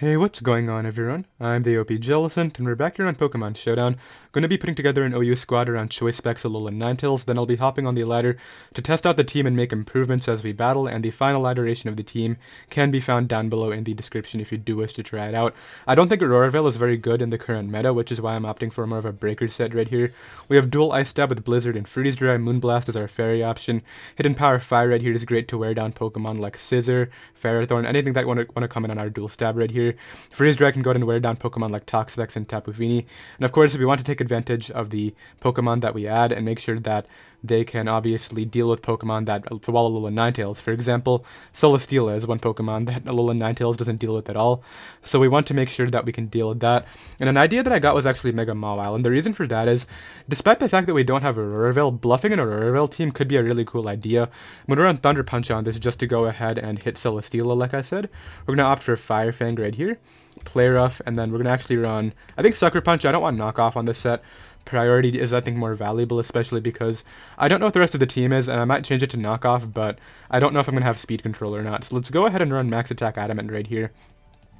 Hey, what's going on everyone? I'm the OPJellicent, and we're back here on Pokemon Showdown. Gonna be putting together an OU squad around Choice Specs Alolan Ninetales, then I'll be hopping on the ladder to test out the team and make improvements as we battle, and the final iteration of the team can be found down below in the description if you do wish to try it out. I don't think Auroraville is very good in the current meta, which is why I'm opting for more of a breaker set right here. We have dual Ice Stab with Blizzard and Freeze Dry. Moonblast is our fairy option. Hidden Power Fire right here is great to wear down Pokemon like Scizor, Ferrothorn, anything that want to come in on our dual stab right here. Freeze Dry can go ahead and wear down Pokemon like Toxapex and Tapu Fini. And of course, if we want to take advantage of the Pokemon that we add and make sure that they can obviously deal with Pokemon that while Alolan Ninetales. For example, Celesteela is one Pokemon that Alolan Ninetales doesn't deal with at all. So we want to make sure that we can deal with that. And an idea that I got was actually Mega Mawile. And the reason for that is, despite the fact that we don't have Auroraville, bluffing an Auroraville team could be a really cool idea. I'm going to run Thunder Punch on this just to go ahead and hit Celesteela, like I said. We're going to opt for Fire Fang right here. Play Rough, and then we're going to actually run, I think, Sucker Punch. I don't want Knockoff on this set. Priority is, I think, more valuable, especially because I don't know what the rest of the team is, and I might change it to Knockoff, but I don't know if I'm going to have Speed Control or not. So let's go ahead and run Max Attack Adamant right here.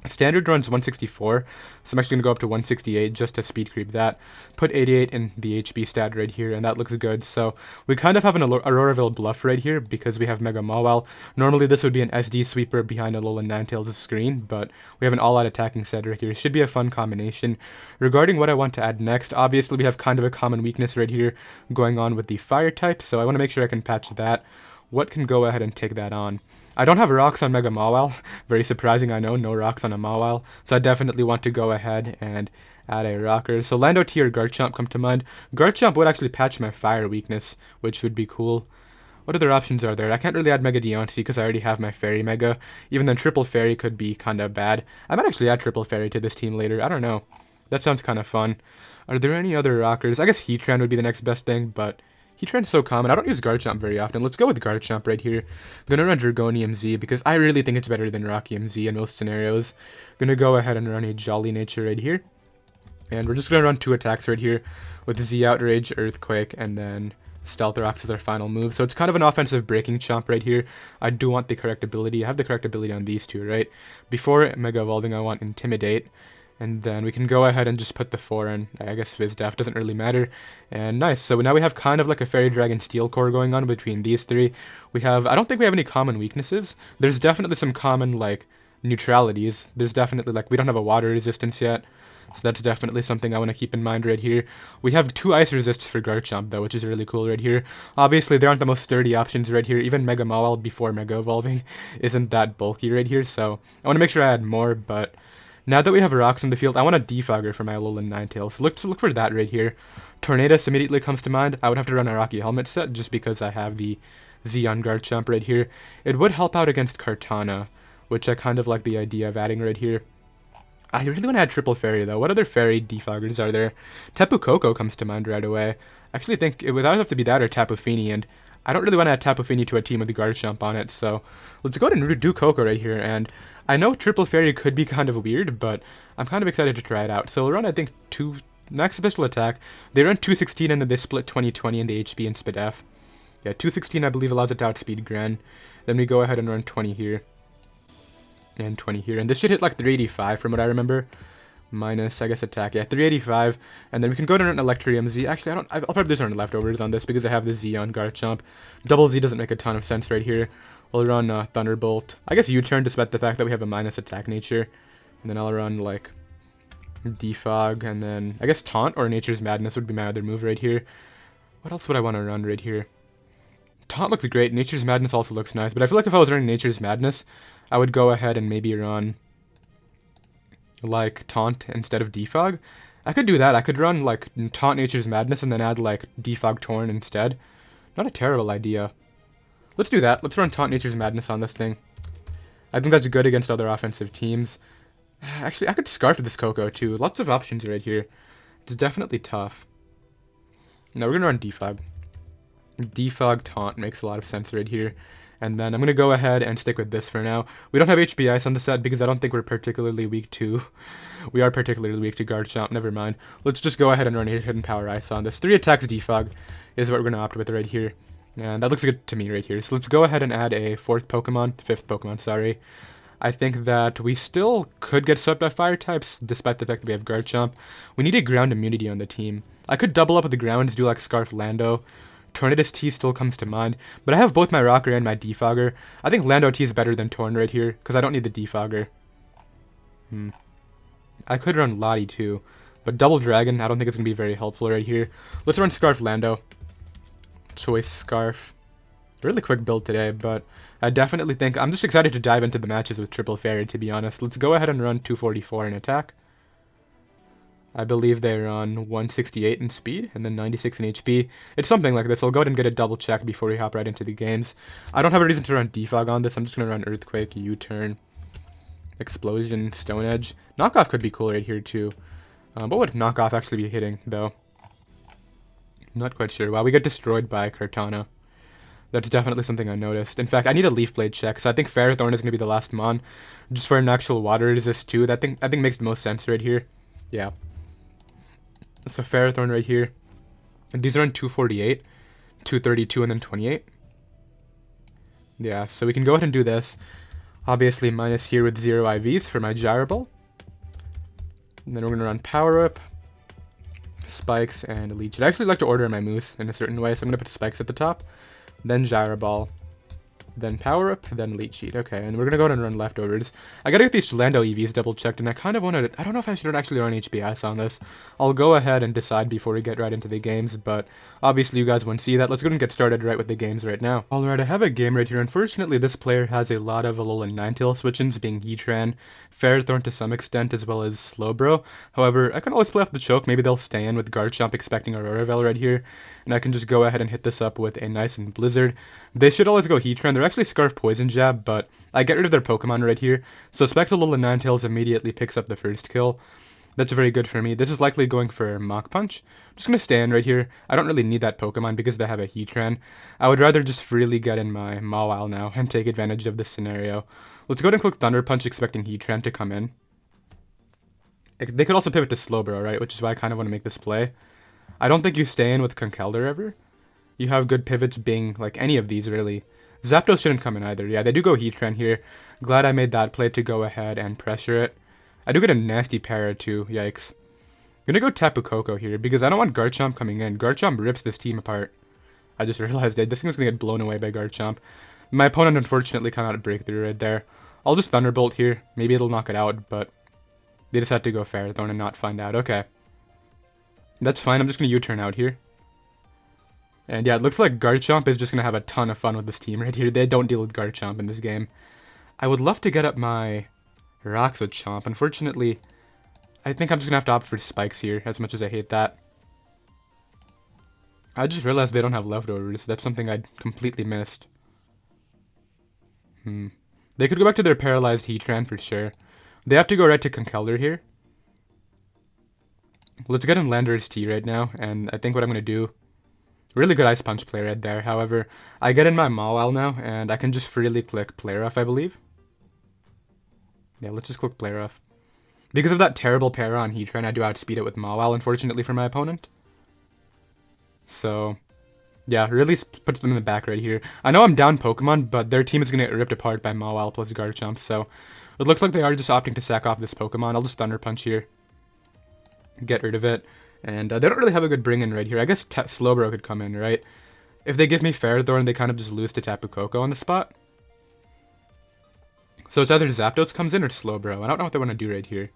Standard runs 164, so I'm actually going to go up to 168 just to speed creep that. Put 88 in the HP stat right here, and that looks good. So we kind of have an Auroraville bluff right here because we have Mega Mawile. Normally this would be an SD sweeper behind Alolan Ninetales' screen, but we have an all-out attacking set right here. It should be a fun combination. Regarding what I want to add next, obviously we have kind of a common weakness right here going on with the fire type, so I want to make sure I can patch that. What can go ahead and take that on? I don't have rocks on Mega Mawile. Very surprising, I know, no rocks on a Mawile. So I definitely want to go ahead and add a rocker. So Lando T or Garchomp come to mind. Garchomp would actually patch my fire weakness, which would be cool. What other options are there? I can't really add Mega Deontay because I already have my Fairy Mega. Even then, Triple Fairy could be kind of bad. I might actually add Triple Fairy to this team later. I don't know. That sounds kind of fun. Are there any other rockers? I guess Heatran would be the next best thing, but Heatran's so common. I don't use Garchomp very often. Let's go with Garchomp right here. I'm gonna run Dragonium Z because I really think it's better than Rockium Z in most scenarios. Gonna go ahead and run a Jolly Nature right here. And we're just gonna run 2 attacks right here with Z Outrage, Earthquake, and then Stealth Rocks as our final move. So it's kind of an offensive breaking chomp right here. I do want the correct ability. I have the correct ability on these two, right? Before Mega Evolving, I want Intimidate. And then we can go ahead and just put the 4 in. I guess Vizdef doesn't really matter. And nice. So now we have kind of like a Fairy Dragon Steel Core going on between these three. We have, I don't think we have any common weaknesses. There's definitely some common, like, neutralities. There's definitely, like, we don't have a water resistance yet. So that's definitely something I want to keep in mind right here. We have 2 ice resists for Garchomp, though, which is really cool right here. Obviously, there aren't the most sturdy options right here. Even Mega Mawile before Mega Evolving isn't that bulky right here. So I want to make sure I add more, but now that we have rocks in the field, I want a Defogger for my Alolan Ninetales. So look for that right here. Tornadus immediately comes to mind. I would have to run a Rocky Helmet set just because I have the Z on Garchomp right here. It would help out against Kartana, which I kind of like the idea of adding right here. I really want to add Triple Fairy though. What other Fairy Defoggers are there? Tapu Koko comes to mind right away. I actually think it would either have to be that or Tapu Fini, and I don't really want to add Tapu Fini to a team with the Garchomp on it, so let's go ahead and do Koko right here. And I know Triple Fairy could be kind of weird, but I'm kind of excited to try it out. So we'll run, I think, 2 max special attack. They run 216 and then they split 20-20 in the HP and SpDef. Yeah, 216 I believe allows it to outspeed Gran. Then we go ahead and run 20 here. And 20 here. And this should hit like 385 from what I remember. Minus, I guess, attack. Yeah, 385. And then we can go to an Electrium Z. Actually, I'll probably just run leftovers on this because I have the Z on Garchomp. Double Z doesn't make a ton of sense right here. We'll run Thunderbolt. I guess U-turn despite the fact that we have a minus attack nature. And then I'll run like Defog. And then I guess Taunt or Nature's Madness would be my other move right here. What else would I want to run right here? Taunt looks great. Nature's Madness also looks nice. But I feel like if I was running Nature's Madness, I would go ahead and maybe run like Taunt instead of Defog. I could do that. I could run like Taunt Nature's Madness and then add like Defog Torn instead. Not a terrible idea. Let's do that. Let's run Taunt Nature's Madness on this thing. I think that's good against other offensive teams. Actually, I could Scarf this Koko too. Lots of options right here. It's definitely tough. Now we're going to run Defog. Defog Taunt makes a lot of sense right here. And then I'm going to go ahead and stick with this for now. We don't have HB Ice on the set because I don't think we're particularly weak to... We are particularly weak to Garchomp, never mind. Let's just go ahead and run a Hidden Power Ice on this. 3 attacks Defog is what we're going to opt with right here. And that looks good to me right here. So let's go ahead and add a 5th Pokemon, sorry. I think that we still could get swept by fire types, despite the fact that we have Garchomp. We need a ground immunity on the team. I could double up with the grounds, do like Scarf Lando. Tornadus T still comes to mind, but I have both my Rocker and my Defogger. I think Lando T is better than Torn right here, because I don't need the Defogger. I could run Lottie too, but Double Dragon, I don't think it's going to be very helpful right here. Let's run Scarf Lando. Choice Scarf. Really quick build today, but I definitely think I'm just excited to dive into the matches with Triple Fairy, to be honest. Let's go ahead and run 244 in attack. I believe they run 168 in speed and then 96 in HP. It's something like this. I'll go ahead and get a double check before we hop right into the games. I don't have a reason to run Defog on this. I'm just going to run Earthquake, U-Turn, Explosion, Stone Edge. Knockoff could be cool right here too. What would Knockoff actually be hitting though? Not quite sure. Wow, we get destroyed by Kartana. That's definitely something I noticed. In fact, I need a Leaf Blade check, so I think Ferrothorn is going to be the last Mon. Just for an actual water resist too. I think makes the most sense right here. Yeah. So Ferrothorn right here. These are on 248, 232, and then 28. Yeah, so we can go ahead and do this. Obviously, minus here with 0 IVs for my Gyro Ball. And then we're going to run Power Up, Spikes, and Leech. I actually like to order my moves in a certain way, so I'm going to put Spikes at the top, then Gyro Ball, then Power Up, then Leech Seed. Okay, and we're going to go ahead and run Leftovers. I got to get these Lando EVs double checked, and I kind of wanted to, I don't know if I should actually run HBS on this. I'll go ahead and decide before we get right into the games, but obviously you guys won't see that. Let's go ahead and get started right with the games right now. Alright, I have a game right here. Unfortunately, this player has a lot of Alolan Ninetales switch-ins, being Heatran, Ferrothorn to some extent, as well as Slowbro. However, I can always play off the choke. Maybe they'll stay in with Garchomp expecting Aurora Veil right here, and I can just go ahead and hit this up with a nice and Blizzard. They should always go Heatran. They're actually Scarf Poison Jab, but I get rid of their Pokemon right here. So Alolan Ninetales immediately picks up the first kill. That's very good for me. This is likely going for Mach Punch. I'm just going to stand right here. I don't really need that Pokemon because they have a Heatran. I would rather just freely get in my Mawile now and take advantage of this scenario. Let's go ahead and click Thunder Punch expecting Heatran to come in. They could also pivot to Slowbro, right? Which is why I kind of want to make this play. I don't think you stay in with Conkeldurr ever. You have good pivots being like any of these really. Zapdos shouldn't come in either. Yeah, they do go Heatran here. Glad I made that play to go ahead and pressure it. I do get a nasty para too. Yikes. I'm gonna go Tapu Koko here because I don't want Garchomp coming in. Garchomp rips this team apart. I just realized it. This thing's gonna get blown away by Garchomp. My opponent unfortunately cannot breakthrough right there. I'll just Thunderbolt here. Maybe it'll knock it out, but they just had to go Ferrothorn and not find out. Okay. That's fine. I'm just gonna U-turn out here. And yeah, it looks like Garchomp is just going to have a ton of fun with this team right here. They don't deal with Garchomp in this game. I would love to get up my Roxachomp. Unfortunately, I think I'm just going to have to opt for Spikes here, as much as I hate that. I just realized they don't have Leftovers. That's something I'd completely missed. They could go back to their Paralyzed Heatran for sure. They have to go right to Conkeldurr here. Let's get in Landorus T right now, and I think what I'm going to do... Really good Ice Punch play right there. However, I get in my Mawile now, and I can just freely click Play Rough, I believe. Yeah, let's just click Play Rough. Because of that terrible para on Heatran, I do outspeed it with Mawile, unfortunately for my opponent. So, yeah, really puts them in the back right here. I know I'm down Pokemon, but their team is going to get ripped apart by Mawile plus Garchomp, so it looks like they are just opting to sack off this Pokemon. I'll just Thunder Punch here. Get rid of it. And they don't really have a good bring-in right here. I guess Slowbro could come in, right? If they give me Ferrothorn, they kind of just lose to Tapu Koko on the spot. So it's either Zapdos comes in or Slowbro. I don't know what they want to do right here.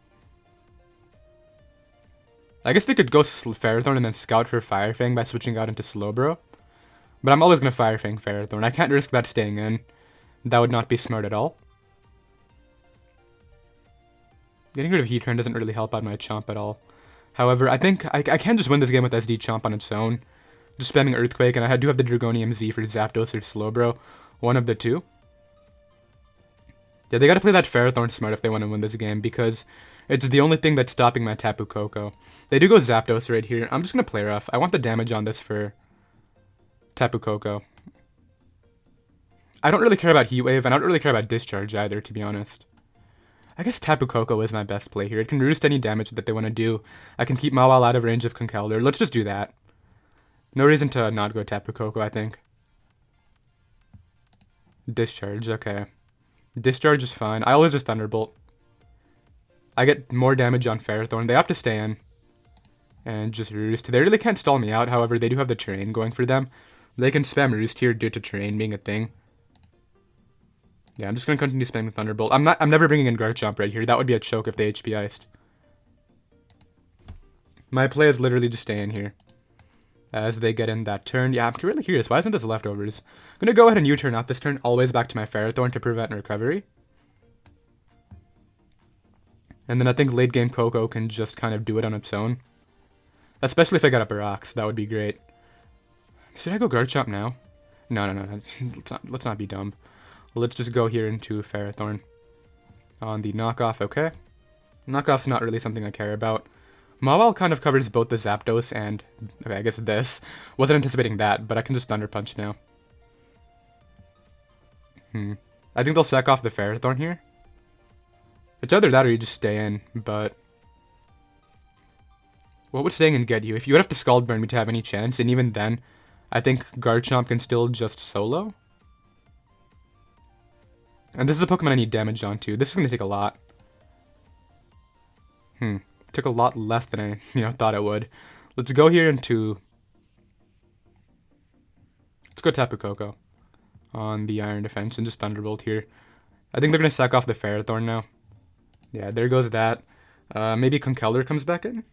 I guess they could go Ferrothorn and then scout for Fire Fang by switching out into Slowbro. But I'm always going to Fire Fang Ferrothorn. I can't risk that staying in. That would not be smart at all. Getting rid of Heatran doesn't really help out my Chomp at all. However, I think I can just win this game with SD Chomp on its own. Just spamming Earthquake, and I do have the Dragonium Z for Zapdos or Slowbro. One of the two. Yeah, they gotta play that Ferrothorn smart if they want to win this game, because it's the only thing that's stopping my Tapu Koko. They do go Zapdos right here. I'm just gonna Play Rough. I want the damage on this for Tapu Koko. I don't really care about Heat Wave, and I don't really care about Discharge either, to be honest. I guess Tapu Koko is my best play here. It can reduce any damage that they want to do. I can keep Mawile out of range of Conkeldurr. Let's just do that. No reason to not go Tapu Koko, I think. Discharge, okay. Discharge is fine. I always just Thunderbolt. I get more damage on Ferrothorn. They have to stay in. And just Roost. They really can't stall me out, however, they do have the terrain going for them. They can spam Roost here due to terrain being a thing. Yeah, I'm just going to continue spamming Thunderbolt. I'm never bringing in Garchomp right here. That would be a choke if they HP iced. My play is literally just stay in here. As they get in that turn. Yeah, I'm really curious. Why isn't this leftovers? I'm going to go ahead and U-turn out this turn. Always back to my Ferrothorn to prevent recovery. And then I think late game Coco can just kind of do it on its own. Especially if I got up a rocks. That would be great. Should I go Garchomp now? No. Let's not be dumb. Let's just go here into Ferrothorn. On the knockoff, okay. Knockoff's not really something I care about. Mawile kind of covers both the Zapdos and... Okay, I guess this. Wasn't anticipating that, but I can just Thunder Punch now. I think they'll sack off the Ferrothorn here. It's either that or you just stay in, but... What would staying in get you? If you would have to Scald Burn me to have any chance, and even then, I think Garchomp can still just solo. And this is a Pokemon I need damage on too. This is going to take a lot. Took a lot less than I, thought it would. Let's go here into... Let's go Tapu Koko on the Iron Defense and just Thunderbolt here. I think they're going to sack off the Ferrothorn now. Yeah, there goes that. Maybe Conkeldurr comes back in?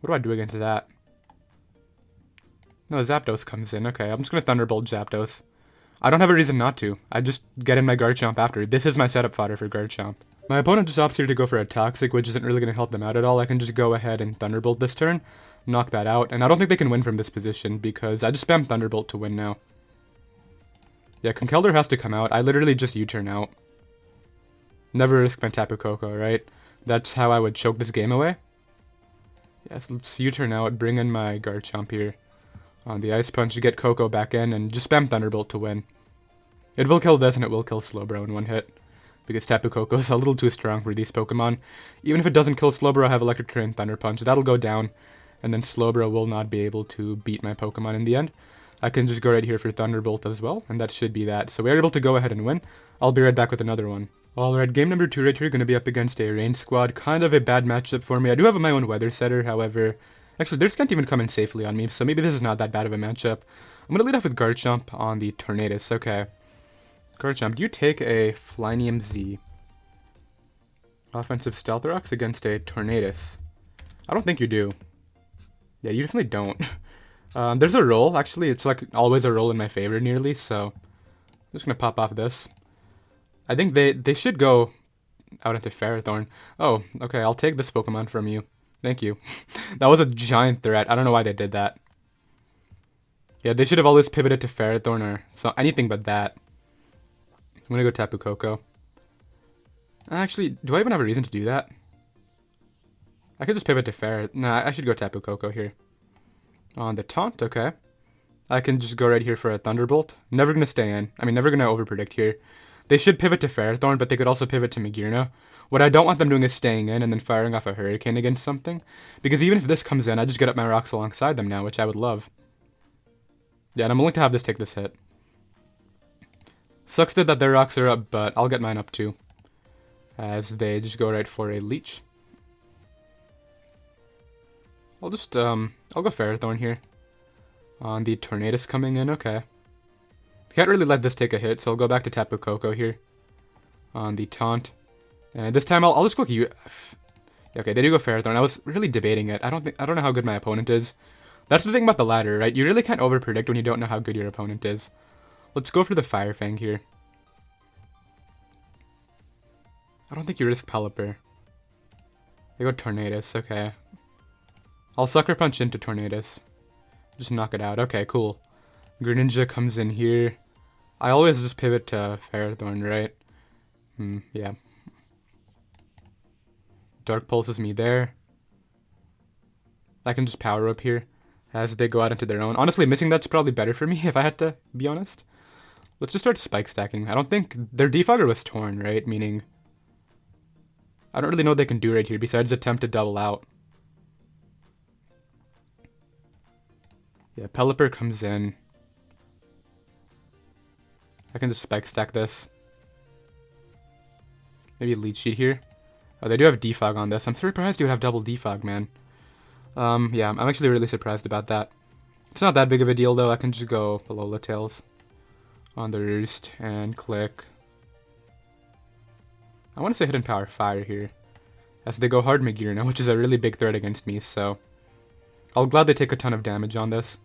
What do I do against that? No, Zapdos comes in. Okay, I'm just going to Thunderbolt Zapdos. I don't have a reason not to. I just get in my Garchomp after. This is my setup fodder for Garchomp. My opponent just opts here to go for a Toxic, which isn't really going to help them out at all. I can just go ahead and Thunderbolt this turn, knock that out, and I don't think they can win from this position because I just spam Thunderbolt to win now. Yeah, Conkeldurr has to come out. I literally just U-turn out. Never risk my Tapu Koko, right? That's how I would choke this game away. Yes, let's U-turn out, bring in my Garchomp here on the Ice Punch to get Koko back in, and just spam Thunderbolt to win. It will kill this, and it will kill Slowbro in one hit, because Tapu Koko is a little too strong for these Pokemon. Even if it doesn't kill Slowbro, I have Electric Terrain Thunder Punch. That'll go down, and then Slowbro will not be able to beat my Pokemon in the end. I can just go right here for Thunderbolt as well, and that should be that. So we're able to go ahead and win. I'll be right back with another one. Alright, game number 2 right here, going to be up against a Rain Squad. Kind of a bad matchup for me. I do have my own Weather Setter, however... Actually, theirs can't even come in safely on me, so maybe this is not that bad of a matchup. I'm going to lead off with Garchomp on the Tornadus. Okay. Garchomp, do you take a Flinium Z? Offensive Stealth Rocks against a Tornadus. I don't think you do. Yeah, you definitely don't. There's a roll, actually. It's like always a roll in my favor nearly, so... I'm just going to pop off this. I think they should go out into Ferrothorn. Oh, okay, I'll take this Pokemon from you. Thank you. That was a giant threat. I don't know why they did that. Yeah, they should have always pivoted to Ferrothorn or so anything but that. I'm gonna go Tapu Koko. Actually, do I even have a reason to do that? I could just pivot to Ferrothorn. Nah, I should go Tapu Koko here. On the Taunt, okay. I can just go right here for a Thunderbolt. Never gonna stay in. I mean, never gonna overpredict here. They should pivot to Ferrothorn, but they could also pivot to Magearna. What I don't want them doing is staying in and then firing off a Hurricane against something. Because even if this comes in, I just get up my rocks alongside them now, which I would love. Yeah, and I'm willing to have this take this hit. Sucks that their rocks are up, but I'll get mine up too. As they just go right for a Leech. I'll go Ferrothorn here. On the Tornadus coming in, okay. Can't really let this take a hit, so I'll go back to Tapu Koko here. On the Taunt. And this time I'll just click you. Okay, they do go Ferrothorn. I was really debating it. I don't know how good my opponent is. That's the thing about the ladder, right? You really can't overpredict when you don't know how good your opponent is. Let's go for the Fire Fang here. I don't think you risk Pelipper. They go Tornadus, okay. I'll Sucker Punch into Tornadus. Just knock it out. Okay, cool. Greninja comes in here. I always just pivot to Ferrothorn, right? Yeah. Dark Pulses me there. I can just power up here as they go out into their own. Honestly, missing that's probably better for me if I had to be honest. Let's just start spike stacking. I don't think their defogger was torn, right? Meaning I don't really know what they can do right here besides attempt to double out. Yeah, Pelipper comes in. I can just spike stack this. Maybe lead sheet here. Oh, they do have defog on this. I'm surprised you would have double defog, man. Yeah, I'm actually really surprised about that. It's not that big of a deal, though. I can just go Alola Tails on the roost and click. I want to say Hidden Power Fire here, as they go hard Magearna, which is a really big threat against me, so I'll gladly take a ton of damage on this.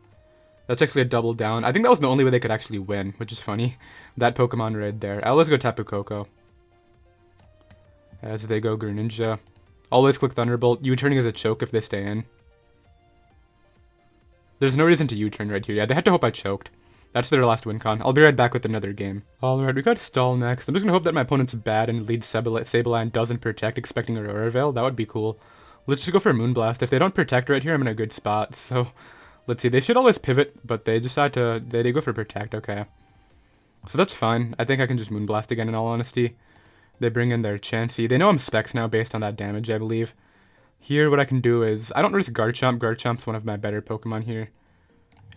That's actually a double down. I think that was the only way they could actually win, which is funny. That Pokemon right there. Let's go Tapu Koko. As they go Greninja. Always click Thunderbolt. U-turning is a choke if they stay in. There's no reason to U-turn right here. Yeah, they had to hope I choked. That's their last win con. I'll be right back with another game. Alright, we got Stall next. I'm just gonna hope that my opponent's bad and leads Sableye doesn't protect, expecting Aurora Veil. That would be cool. Let's just go for Moonblast. If they don't protect right here, I'm in a good spot. So, let's see. They should always pivot, but they decide to... They go for protect, okay. So that's fine. I think I can just Moonblast again, in all honesty. They bring in their Chansey. They know I'm Specs now based on that damage, I believe. Here, what I can do is... I don't risk Garchomp. Garchomp's one of my better Pokemon here.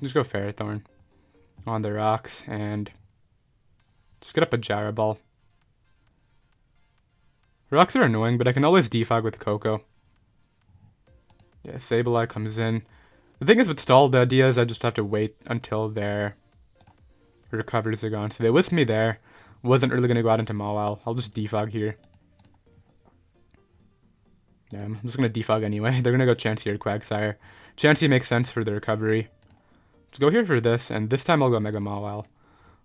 Just go Ferrothorn on the rocks, and just get up a Gyro Ball. Rocks are annoying, but I can always defog with Koko. Yeah, Sableye comes in. The thing is with Stall, the idea is I just have to wait until their recovers are gone. So they whisked me there. Wasn't really going to go out into Mawile. I'll just defog here. Yeah, I'm just going to defog anyway. They're going to go Chansey or Quagsire. Chansey makes sense for the recovery. Let's go here for this, and this time I'll go Mega Mawile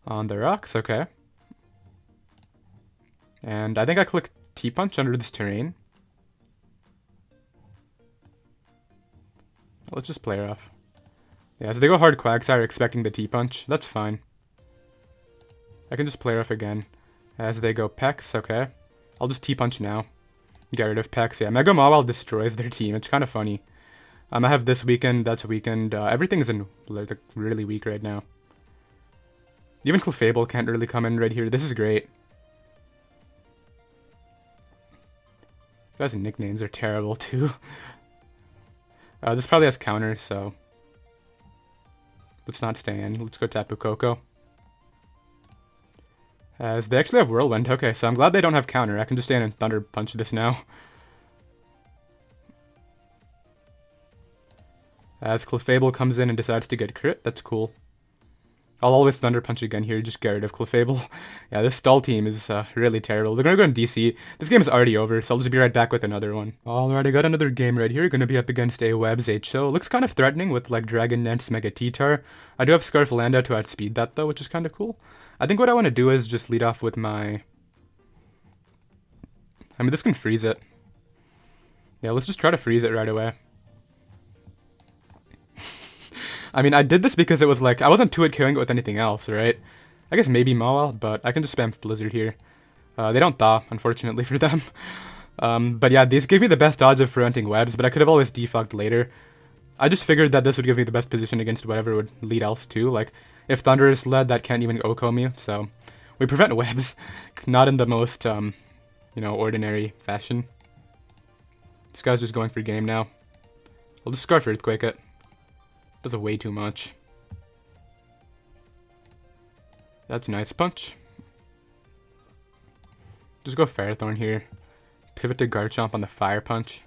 on the rocks, okay. And I think I click T-Punch under this terrain. Let's just play her off. Yeah, so they go hard Quagsire expecting the T-Punch. That's fine. I can just play her off again. As they go Pex, okay. I'll just T-Punch now. Get rid of Pex. Yeah, Mega Mawile destroys their team. It's kind of funny. I have this weekend, that's weekend. Everything's in like really weak right now. Even Clefable can't really come in right here. This is great. You guys' nicknames are terrible too. This probably has counter, so let's not stay in. Let's go Tapu Koko. As they actually have Whirlwind. Okay, so I'm glad they don't have counter. I can just stay in and Thunder Punch this now. As Clefable comes in and decides to get crit, that's cool. I'll always Thunder Punch again here, just get rid of Clefable. Yeah, this Stall team is really terrible. They're gonna go in DC. This game is already over, so I'll just be right back with another one. Alright, I got another game right here. Gonna be up against a Webs HO. Looks kind of threatening with like Dragon Nance Mega T-Tar. I do have Scarflanda to outspeed that though, which is kind of cool. I think what I want to do is just lead off with my... I mean, this can freeze it. Yeah, let's just try to freeze it right away. I mean, I did this because it was like, I wasn't 2-hit killing it with anything else, right? I guess maybe Mawile, but I can just spam Blizzard here. They don't thaw, unfortunately for them. But yeah, these give me the best odds of preventing webs, but I could have always defogged later. I just figured that this would give me the best position against whatever would lead else too. Like, if Thunder is led, that can't even OHKO me, so we prevent webs. Not in the most, you know, ordinary fashion. This guy's just going for game now. I'll just Scarf Earthquake it. Does way too much. That's a nice punch. Just go Ferrothorn here. Pivot to Garchomp on the Fire Punch.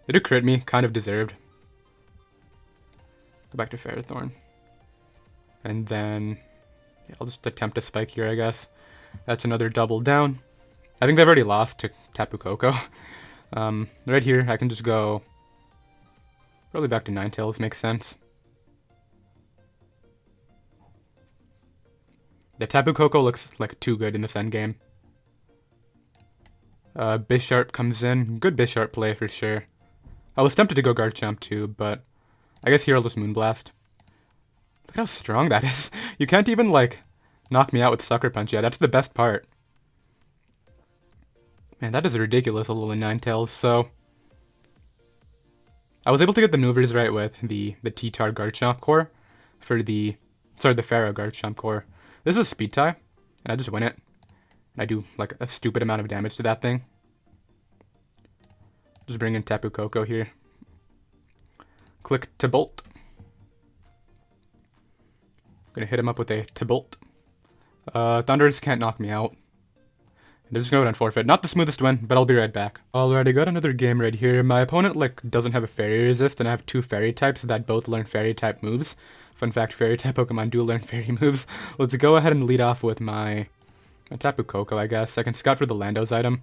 They do crit me, kind of deserved. Go back to Ferrothorn. And then yeah, I'll just attempt a spike here, I guess. That's another double down. I think they've already lost to Tapu Koko. Right here, I can just go probably back to Ninetales, makes sense. The Tapu Koko looks like too good in this endgame. Bisharp comes in. Good Bisharp play for sure. I was tempted to go Garchomp too, but I guess here I'll just Moonblast. Look how strong that is. You can't even, like, knock me out with Sucker Punch. Yeah, that's the best part. Man, that is ridiculous, Alolan Ninetales. So I was able to get the maneuvers right with the T-Tar Garchomp core for the Pharaoh Garchomp core. This is a speed tie, and I just win it. And I do like a stupid amount of damage to that thing. Just bring in Tapu Koko here. Click Tibolt. Gonna hit him up with a Tibolt. Thunders can't knock me out. They're just gonna go and forfeit. Not the smoothest win, but I'll be right back. Alright, I got another game right here. My opponent, like, doesn't have a fairy resist, and I have two fairy types that both learn fairy type moves. Fun fact, fairy type Pokemon do learn fairy moves. Let's go ahead and lead off with my Tapu Koko, I guess. I can scout for the Lando's item.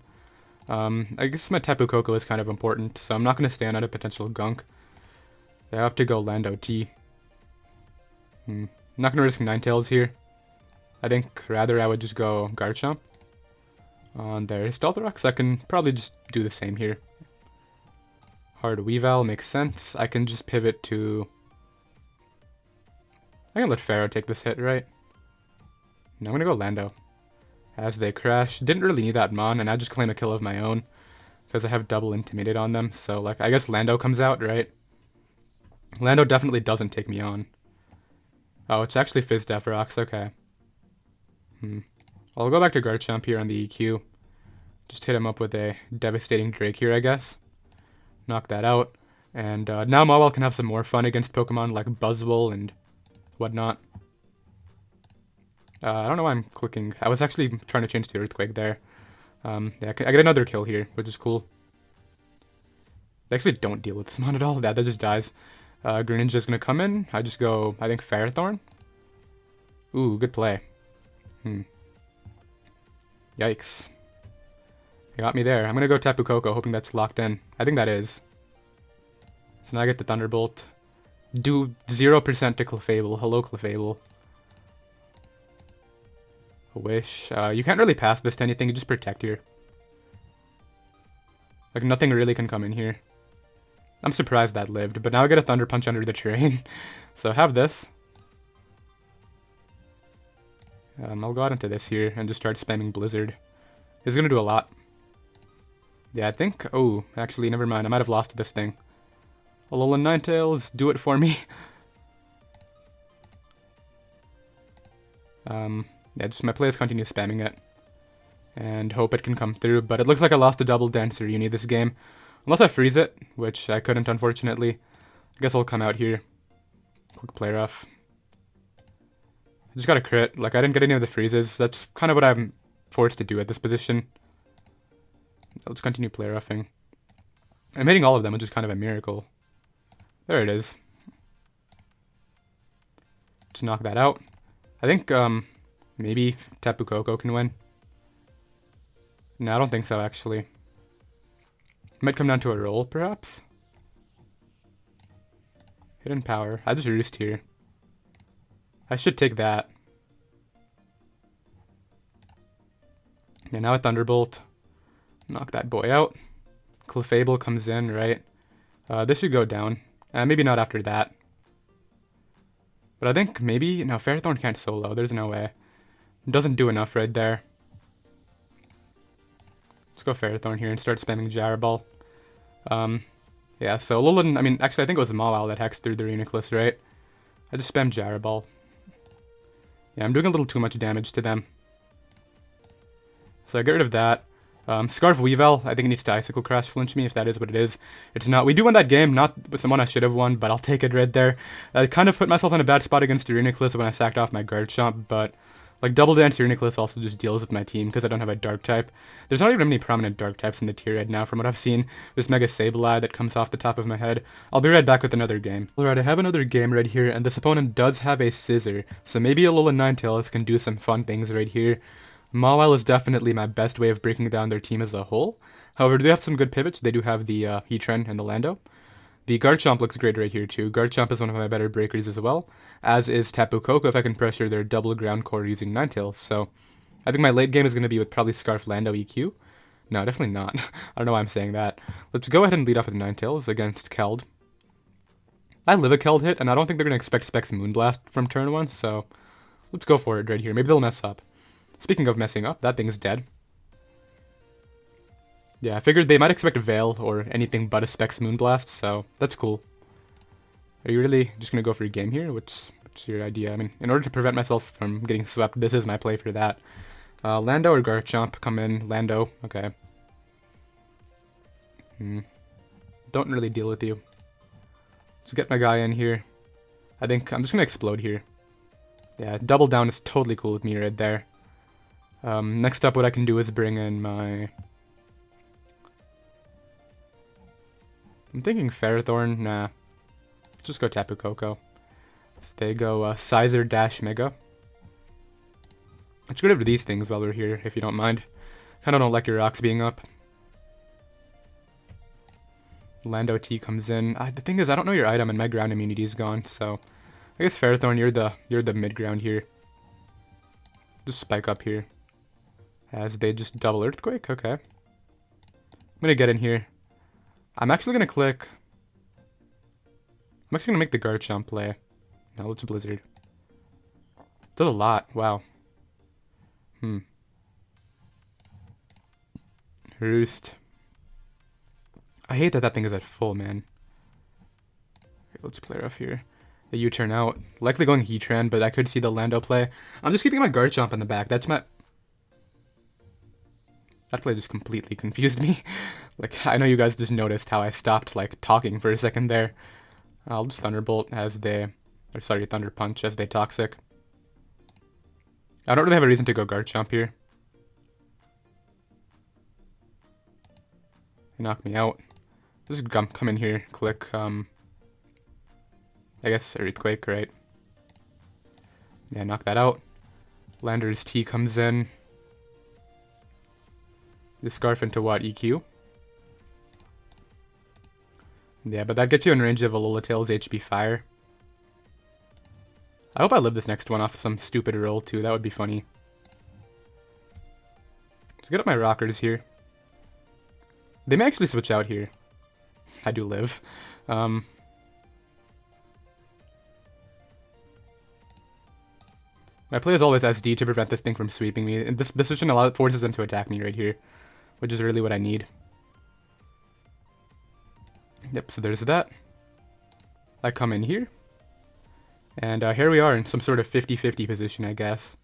I guess my Tapu Koko is kind of important, so I'm not gonna stand on a potential gunk. I have to go Lando T. I'm not gonna risk Ninetales here. I think rather I would just go Garchomp. On their Stealth Rocks, I can probably just do the same here. Hard Weavile makes sense. I can just pivot to... I can let Pharaoh take this hit, right? No, I'm gonna go Lando. As they crash. Didn't really need that Mon, and I just claim a kill of my own. Because I have double Intimidate on them, so like, I guess Lando comes out, right? Lando definitely doesn't take me on. Oh, it's actually Fizz Def Rocks, okay. I'll go back to Garchomp here on the EQ. Just hit him up with a devastating Drake here, I guess. Knock that out. And now Mawile can have some more fun against Pokemon like Buzzwole and whatnot. I don't know why I'm clicking. I was actually trying to change to Earthquake there. Yeah, I get another kill here, which is cool. They actually don't deal with this mon at all. That just dies. Greninja's gonna come in. I just go, I think, Ferrothorn. Ooh, good play. Yikes. They got me there. I'm gonna go Tapu Koko, hoping that's locked in. I think that is. So now I get the Thunderbolt. Do 0% to Clefable. Hello, Clefable. A Wish. You can't really pass this to anything, you just protect here. Like, nothing really can come in here. I'm surprised that lived, but now I get a Thunder Punch under the terrain. So have this. I'll go out into this here and just start spamming Blizzard. It's gonna do a lot. Yeah, I think... Oh, actually, never mind. I might have lost this thing. Alolan Ninetales, do it for me. Yeah, just my players continue spamming it. And hope it can come through. But it looks like I lost a double Dancer Uni this game. Unless I freeze it, which I couldn't, unfortunately. I guess I'll come out here. Click play rough. I just got a crit. Like, I didn't get any of the freezes. That's kind of what I'm forced to do at this position. Let's continue play roughing. I'm hitting all of them, which is kind of a miracle. There it is. Just knock that out. I think, maybe Tapu Koko can win. No, I don't think so, actually. Might come down to a roll, perhaps? Hidden Power. I just roost here. I should take that. Yeah, now a Thunderbolt. Knock that boy out. Clefable comes in, right? This should go down. Maybe not after that. But I think maybe... No, Ferrothorn can't solo. There's no way. It doesn't do enough right there. Let's go Ferrothorn here and start spamming Gyro Ball. Yeah, so Alolan... I mean, actually, I think it was Mawile that hexed through the Reuniclus, right? I just spammed Gyro Ball. Yeah, I'm doing a little too much damage to them. So I get rid of that. Scarf Weavile, I think it needs to Icicle Crash flinch me if that is what it is. It's not. We do win that game, not with someone I should have won, but I'll take it right there. I kind of put myself in a bad spot against Reuniclus when I sacked off my Garchomp, but like Double Dance Reuniclus also just deals with my team because I don't have a Dark type. There's not even any prominent Dark types in the tier right now from what I've seen. This Mega Sableye that comes off the top of my head. I'll be right back with another game. Alright, I have another game right here, and this opponent does have a Scizor, so maybe Alolan Ninetales can do some fun things right here. Mawile is definitely my best way of breaking down their team as a whole. However, they have some good pivots. They do have the Heatran and the Lando. The Garchomp looks great right here too. Garchomp is one of my better breakers as well, as is Tapu Koko if I can pressure their double ground core using Ninetales. So I think my late game is going to be with probably Scarf Lando EQ. No, definitely not. I don't know why I'm saying that. Let's go ahead and lead off with Ninetales against Keld. I live a Keld hit, and I don't think they're going to expect Specs Moonblast from turn 1, so let's go for it right here. Maybe they'll mess up. Speaking of messing up, that thing's dead. Yeah, I figured they might expect a Veil or anything but a Specs Moonblast, so that's cool. Are you really just going to go for your game here? What's your idea? I mean, in order to prevent myself from getting swept, this is my play for that. Lando or Garchomp come in. Lando, okay. Don't really deal with you. Just get my guy in here. I think I'm just going to explode here. Yeah, double down is totally cool with me right there. Next up, what I can do is bring in my... I'm thinking Ferrothorn. Nah. Let's just go Tapu Koko. So they go Scizor dash Mega. Let's get rid of these things while we're here, if you don't mind. Kinda don't like your rocks being up. Lando T comes in. The thing is, I don't know your item and my ground immunity is gone, so... I guess Ferrothorn, you're the mid ground here. Just spike up here. As they just double Earthquake, okay. I'm gonna get in here. I'm actually gonna click... I'm actually gonna make the Garchomp play. Now let's Blizzard. Does a lot, wow. Roost. I hate that thing is at full, man. Okay, let's play rough here. The U-turn out. Likely going Heatran, but I could see the Lando play. I'm just keeping my Garchomp in the back. That's my... That play just completely confused me. Like, I know you guys just noticed how I stopped, like, talking for a second there. I'll just Thunderbolt as they... Or sorry, Thunder Punch as they Toxic. I don't really have a reason to go Garchomp here. They knock me out. Just come in here, click, I guess Earthquake, right? Yeah, knock that out. Landor's T comes in. The Scarf into what, EQ? Yeah, but that gets you in range of Alola Tails HP Fire. I hope I live this next one off some stupid roll too, that would be funny. Let's get up my rockers here. They may actually switch out here. I do live. My play is always SD to prevent this thing from sweeping me, and this decision forces them to attack me right here, which is really what I need. Yep, so there's that. I come in here. And here we are in some sort of 50-50 position, I guess.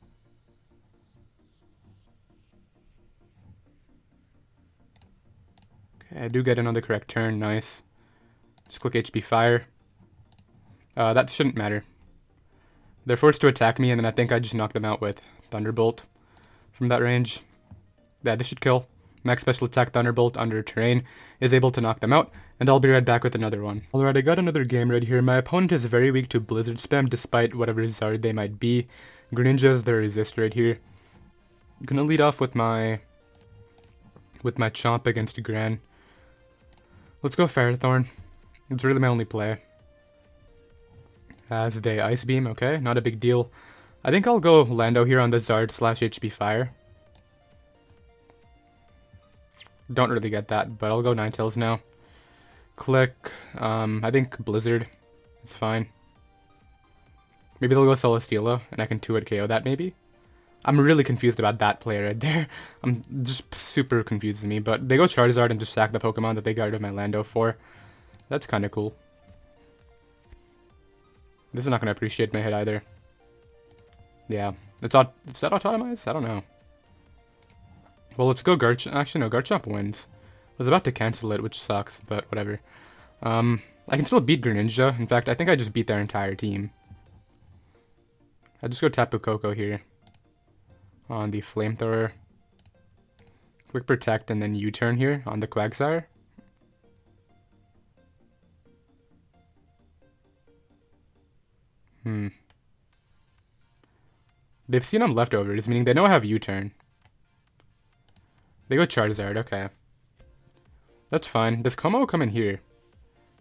Okay, I do get in on the correct turn, nice. Just click HP Fire. That shouldn't matter. They're forced to attack me, and then I think I just knock them out with Thunderbolt from that range. Yeah, this should kill. Max Special Attack Thunderbolt under terrain is able to knock them out, and I'll be right back with another one. Alright, I got another game right here. My opponent is very weak to Blizzard Spam despite whatever Zard they might be. Greninja's the resist right here. I'm gonna lead off with my Chomp against Gran. Let's go Ferrothorn. It's really my only play. As they Ice Beam, okay, not a big deal. I think I'll go Lando here on the Zard / HP Fire. Don't really get that, but I'll go Ninetales now. Click, I think Blizzard is fine. Maybe they'll go Celesteela, and I can 2-hit KO that maybe? I'm really confused about that play right there. I'm just super confused to me, but they go Charizard and just sack the Pokemon that they got rid of my Lando for. That's kind of cool. This is not going to appreciate my hit either. Yeah, is that Autotomized? I don't know. Well, let's go Garchomp. Actually, no, Garchomp wins. I was about to cancel it, which sucks, but whatever. I can still beat Greninja. In fact, I think I just beat their entire team. I just go Tapu Koko here. On the Flamethrower. Click Protect and then U-turn here on the Quagsire. They've seen I'm leftovers, meaning they know I have U-turn. They go Charizard, okay. That's fine. Does Como come in here?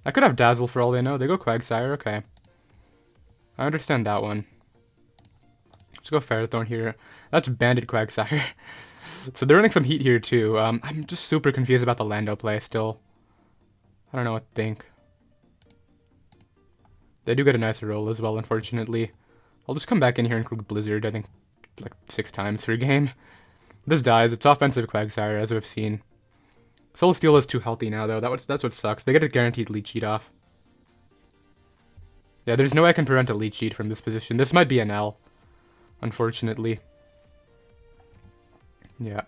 I could have Dazzle for all they know. They go Quagsire, okay. I understand that one. Let's go Ferrothorn here. That's Banded Quagsire. So they're running some heat here too. I'm just super confused about the Lando play still. I don't know what to think. They do get a nice roll as well, unfortunately. I'll just come back in here and click Blizzard, I think, like 6 times per game. This dies. It's offensive Quagsire, as we've seen. Celesteela is too healthy now, though. That's what sucks. They get a guaranteed lead cheat off. Yeah, there's no way I can prevent a lead cheat from this position. This might be an L, unfortunately. Yeah.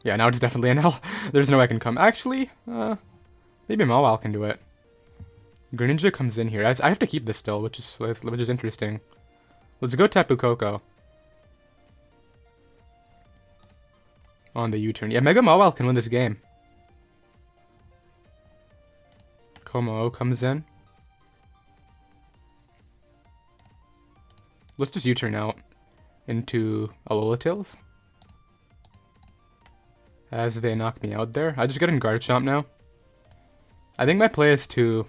Yeah, now it's definitely an L. There's no way I can come. Actually, maybe Mawile can do it. Greninja comes in here. I have to keep this still, which is interesting. Let's go Tapu Koko. On the U-turn. Yeah, Mega Mawile can win this game. Como comes in. Let's just U-turn out into Alola Tails. As they knock me out there. I just get in Garchomp now. I think my play is to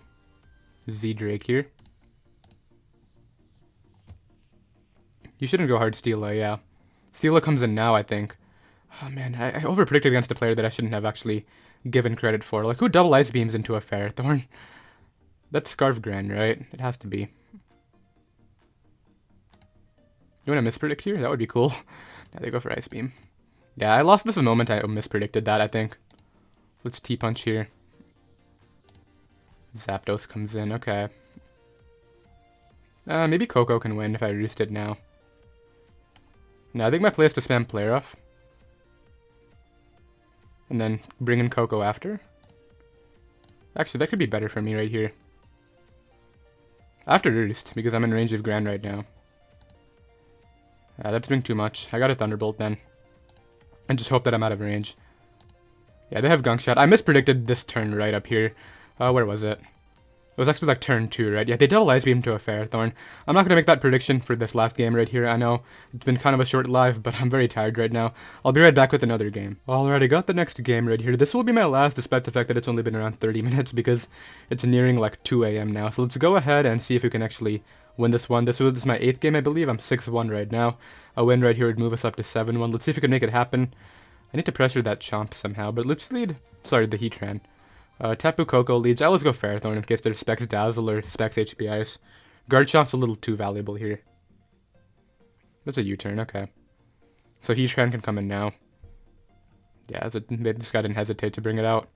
Z Drake here. You shouldn't go hard Steela, yeah. Steela comes in now, I think. Oh man, I overpredicted against a player that I shouldn't have actually given credit for. Like, who double Ice Beams into a Ferrothorn? That's Scarfgran, right? It has to be. You want to mispredict here? That would be cool. Yeah, they go for Ice Beam. Yeah, I lost this a moment I mispredicted that, I think. Let's T-Punch here. Zapdos comes in, okay. Maybe Koko can win if I roost it now. No, I think my play is to spam Play Rough. And then bring in Koko after. Actually, that could be better for me right here. After roost, because I'm in range of Grand right now. That's doing too much. I got a Thunderbolt then. And just hope that I'm out of range. Yeah, they have Gunk Shot. I mispredicted this turn right up here. Where was it? It was actually like turn 2, right? Yeah, they double Ice Beam to a Ferrothorn. I'm not going to make that prediction for this last game right here. I know it's been kind of a short live, but I'm very tired right now. I'll be right back with another game. Alright, I got the next game right here. This will be my last, despite the fact that it's only been around 30 minutes because it's nearing like 2 AM now. So let's go ahead and see if we can actually win this one. This was my 8th game, I believe. I'm 6-1 right now. A win right here would move us up to 7-1. Let's see if we can make it happen. I need to pressure that Chomp somehow, but let's lead... Sorry, the Heatran. Tapu Koko leads. I'll just go Ferrothorn in case there's Specs Dazzle or Specs HP Ice. Garchomp's a little too valuable here. That's a U-turn, okay. So Heatran can come in now. Yeah, this guy didn't hesitate to bring it out.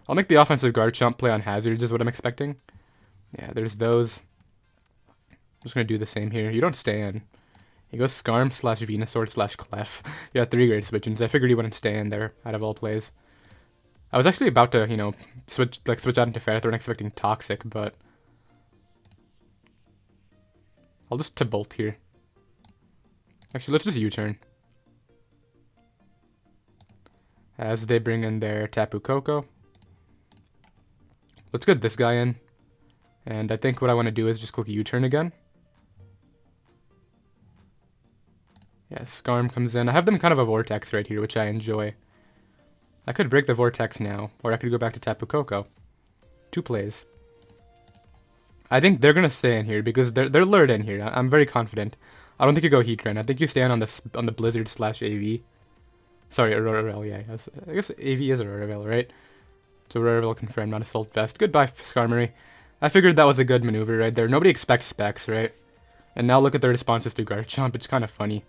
I'll make the offensive Garchomp play on hazards is what I'm expecting. Yeah, there's those. I'm just going to do the same here. You don't stay in. He goes Skarm / Venusaur / Clef. Yeah, 3 great switch-ins. I figured he wouldn't stay in there out of all plays. I was actually about to, you know, switch out into Ferrothorn expecting Toxic, but I'll just Bolt here. Actually, let's just U-turn. As they bring in their Tapu Koko. Let's get this guy in. And I think what I want to do is just click U-turn again. Yeah, Skarm comes in. I have them kind of a Vortex right here, which I enjoy. I could break the Vortex now, or I could go back to Tapu Koko. 2 plays. I think they're gonna stay in here because they're lured in here. I'm very confident. I don't think you go Heatran. I think you stay on the Blizzard / AV. Sorry, Aurora, yeah. I guess AV is Aurora, right? So Aurora confirmed, not Assault Vest. Goodbye, Skarmory. I figured that was a good maneuver right there. Nobody expects Specs, right? And now look at their responses to Garchomp. It's kind of funny.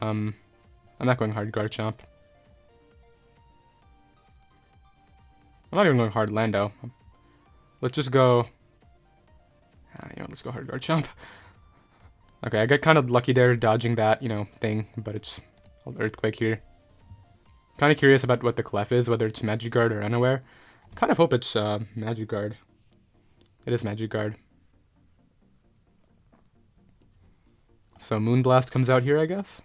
I'm not going hard Garchomp. I'm not even going hard Lando. Let's just go... let's go hard Garchomp. Okay, I got kind of lucky there dodging that, thing, but it's Earthquake here. Kind of curious about what the Clef is, whether it's Magikarp or Unaware. Kind of hope it's Magikarp. It is Magikarp. So Moonblast comes out here, I guess.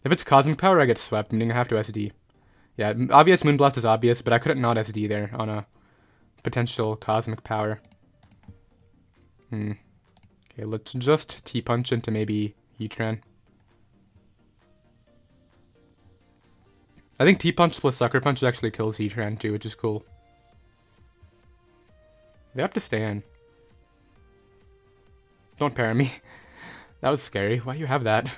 If it's Cosmic Power, I get swept, meaning I have to SD. Yeah, obvious Moonblast is obvious, but I couldn't not SD there on a potential Cosmic Power. Okay, let's just T-Punch into maybe Heatran. I think T-Punch plus Sucker Punch actually kills Heatran too, which is cool. They have to stay in. Don't para me. That was scary. Why do you have that?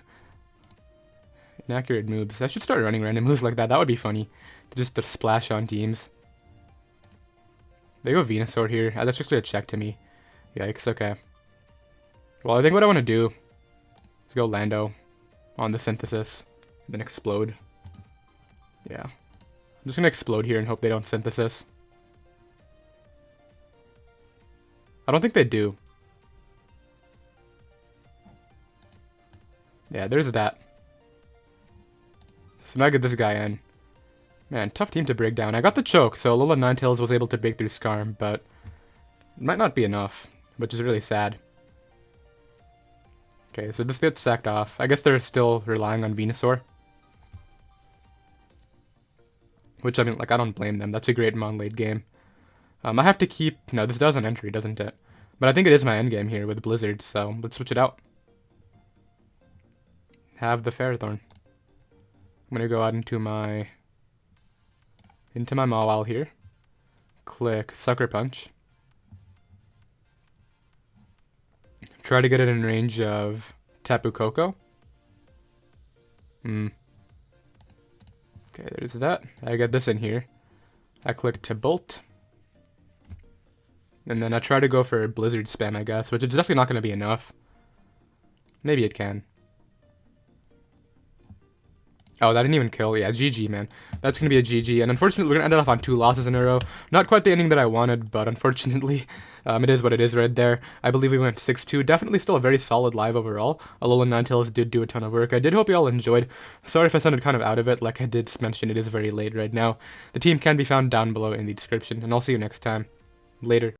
Inaccurate moves. I should start running random moves like that. That would be funny. Just to splash on teams. They go Venusaur here. That's actually a check to me. Yikes, okay. Well, I think what I want to do is go Lando on the Synthesis. Then explode. Yeah. I'm just going to explode here and hope they don't Synthesis. I don't think they do. Yeah, there's that. So now I get this guy in. Man, tough team to break down. I got the choke, so Alolan Ninetales was able to break through Skarm, but it might not be enough, which is really sad. Okay, so this gets sacked off. I guess they're still relying on Venusaur. Which, I mean, like, I don't blame them. That's a great mon late game. I have to keep... No, this does an entry, doesn't it? But I think it is my endgame here with Blizzard, so let's switch it out. Have the Ferrothorn. I'm gonna go out into my Mawile here. Click Sucker Punch. Try to get it in range of Tapu Koko. Okay, there's that. I get this in here. I click to Bolt. And then I try to go for Blizzard spam, I guess, which is definitely not going to be enough. Maybe it can. Oh, that didn't even kill. Yeah, GG, man. That's going to be a GG. And unfortunately, we're going to end up on 2 losses in a row. Not quite the ending that I wanted, but unfortunately, it is what it is right there. I believe we went 6-2. Definitely still a very solid live overall. Alolan Ninetales did do a ton of work. I did hope you all enjoyed. Sorry if I sounded kind of out of it. Like I did mention, it is very late right now. The team can be found down below in the description, and I'll see you next time. Later.